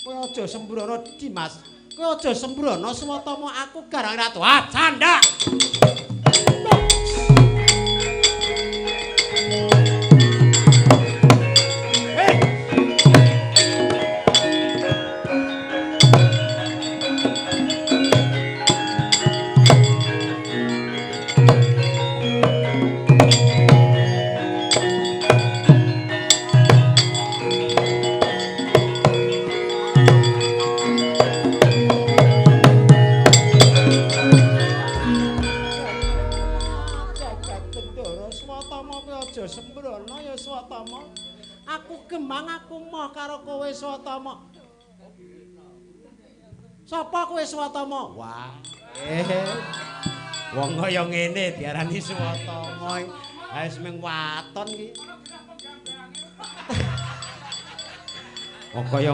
Kowe aja sembrono Dimas. Kowe aja sembrono Swatama aku garang ratu. Ah, canda. Sembrono ya Swatama. Aku gemang aku moh karo kowe Swatama. Sapa kowe Swatama? Wah. Wong kaya ngene diarani Swatama. Ha wis mung waton iki. Kok kaya